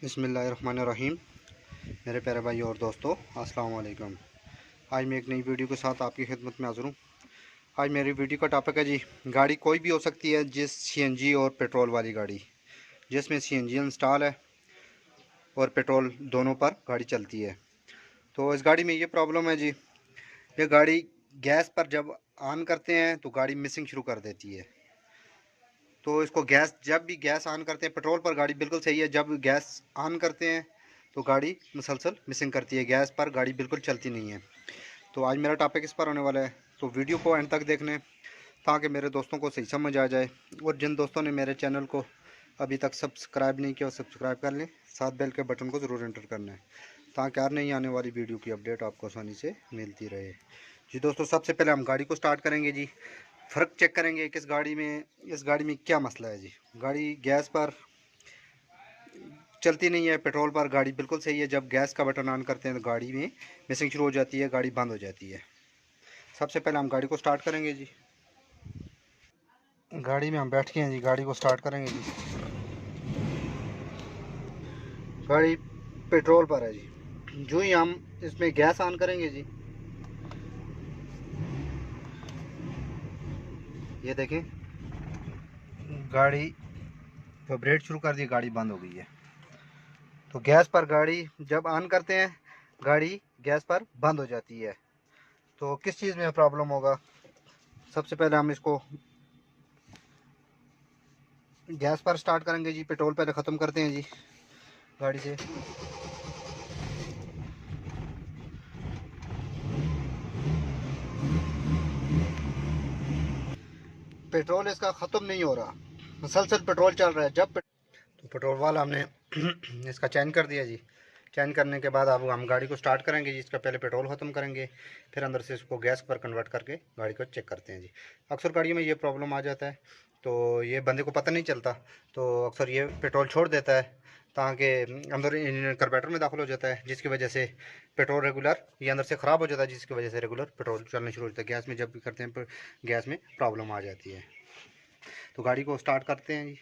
बिस्मिल्लाहिर्रहमानिर्रहीम। मेरे प्यारे भाई और दोस्तों, अस्सलाम वालेकुम। आज मैं एक नई वीडियो के साथ आपकी खिदमत में हाज़िर हूँ। आज मेरी वीडियो का टॉपिक है जी, गाड़ी कोई भी हो सकती है जिस सीएनजी और पेट्रोल वाली गाड़ी, जिसमें सीएनजी इंस्टॉल है और पेट्रोल दोनों पर गाड़ी चलती है। तो इस गाड़ी में ये प्रॉब्लम है जी, ये गाड़ी गैस पर जब ऑन करते हैं तो गाड़ी मिसिंग शुरू कर देती है। तो इसको गैस, जब भी गैस ऑन करते हैं, पेट्रोल पर गाड़ी बिल्कुल सही है, जब गैस ऑन करते हैं तो गाड़ी मुसलसल मिसिंग करती है, गैस पर गाड़ी बिल्कुल चलती नहीं है। तो आज मेरा टॉपिक इस पर होने वाला है, तो वीडियो को एंड तक देखने ताकि मेरे दोस्तों को सही समझ आ जाए। और जिन दोस्तों ने मेरे चैनल को अभी तक सब्सक्राइब नहीं किया, सब्सक्राइब कर लें, साथ बेल के बटन को ज़रूर एंटर करना है ताकि हर नई आने वाली वीडियो की अपडेट आपको आसानी से मिलती रहे जी। दोस्तों, सबसे पहले हम गाड़ी को स्टार्ट करेंगे जी, फ़र्क चेक करेंगे कि इस गाड़ी में क्या मसला है जी। गाड़ी गैस पर चलती नहीं है, पेट्रोल पर गाड़ी बिल्कुल सही है, जब गैस का बटन ऑन करते हैं तो गाड़ी में मिसिंग शुरू हो जाती है, गाड़ी बंद हो जाती है। सबसे पहले हम गाड़ी को स्टार्ट करेंगे जी। गाड़ी में हम बैठ के हैं जी, गाड़ी को स्टार्ट करेंगे जी। गाड़ी पेट्रोल पर है जी। जो ही हम इसमें गैस ऑन करेंगे जी, ये देखें गाड़ी वाइब्रेट शुरू कर दी, गाड़ी बंद हो गई है। तो गैस पर गाड़ी जब ऑन करते हैं, गाड़ी गैस पर बंद हो जाती है। तो किस चीज़ में प्रॉब्लम होगा? सबसे पहले हम इसको गैस पर स्टार्ट करेंगे जी, पेट्रोल पहले ख़त्म करते हैं जी गाड़ी से। पेट्रोल इसका ख़त्म नहीं हो रहा, मुसलसल पेट्रोल चल रहा है। तो पेट्रोल वाला हमने इसका चेंज कर दिया जी। चेंज करने के बाद अब हम गाड़ी को स्टार्ट करेंगे जी। इसका पहले पेट्रोल ख़त्म करेंगे, फिर अंदर से इसको गैस पर कन्वर्ट करके गाड़ी को चेक करते हैं जी। अक्सर गाड़ियों में ये प्रॉब्लम आ जाता है, तो ये बंदे को पता नहीं चलता, तो अक्सर ये पेट्रोल छोड़ देता है ताकि अंदर कार्बोरेटर में दाखिल हो जाता है, जिसकी वजह से पेट्रोल रेगुलर ये अंदर से ख़राब हो जाता है, जिसकी वजह से रेगुलर पेट्रोल चलना शुरू हो जाता है। गैस में जब भी करते हैं गैस में प्रॉब्लम आ जाती है। तो गाड़ी को स्टार्ट करते हैं जी।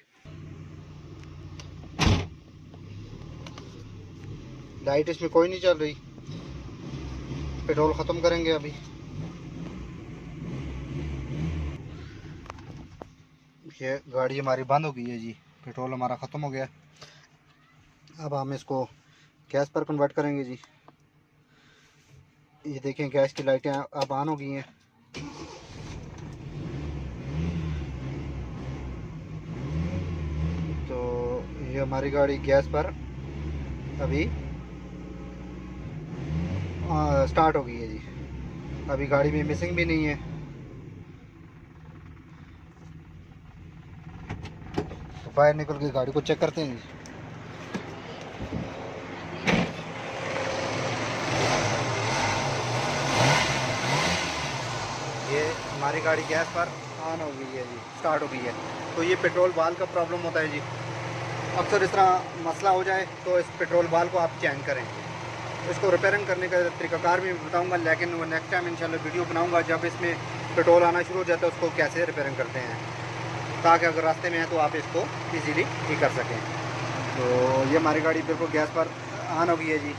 लाइट इसमें कोई नहीं चल रही, पेट्रोल ख़त्म करेंगे अभी। ये गाड़ी हमारी बंद हो गई है जी, पेट्रोल हमारा ख़त्म हो गया। अब हम इसको गैस पर कन्वर्ट करेंगे जी। ये देखें गैस की लाइटें अब ऑन हो गई हैं। तो ये हमारी गाड़ी गैस पर अभी स्टार्ट हो गई है जी। अभी गाड़ी में मिसिंग भी नहीं है। तो बाहर निकल के गाड़ी को चेक करते हैं जी। ये हमारी गाड़ी गैस पर ऑन हो गई है जी, स्टार्ट हो गई है। तो ये पेट्रोल बाल का प्रॉब्लम होता है जी। अक्सर इस तरह मसला हो जाए तो इस पेट्रोल बाल को आप चेंज करें। इसको रिपेयरिंग करने का तरीकाकार भी बताऊंगा, लेकिन वो नेक्स्ट टाइम इंशाल्लाह वीडियो बनाऊंगा जब इसमें पेट्रोल आना शुरू हो जाता है, उसको कैसे रिपेयरिंग करते हैं, ताकि अगर रास्ते में है तो आप इसको इजीली ठीक कर सकें। तो ये हमारी गाड़ी बिल्कुल गैस पर ऑन हो गई है जी।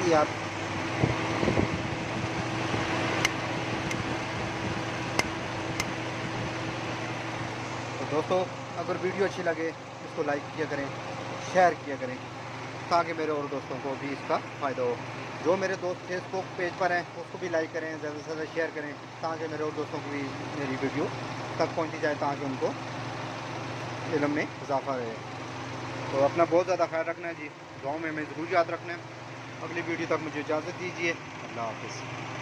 ये आप तो दोस्तों, अगर वीडियो अच्छी लगे इसको लाइक किया करें, शेयर किया करें, ताकि मेरे और दोस्तों को भी इसका फ़ायदा हो। जो मेरे दोस्त फेसबुक पेज पर हैं उसको भी लाइक करें, ज़्यादा से ज़्यादा शेयर करें, ताकि मेरे और दोस्तों को भी मेरी वीडियो तक पहुंची जाए, ताकि उनको इल्म में इजाफा रहे। तो अपना बहुत ज़्यादा ख्याल रखना है जी, गाँव में हमें ज़रूर याद रखना है। अगली वीडियो तक मुझे इजाज़त दीजिए। अल्लाह हाफ़िज़।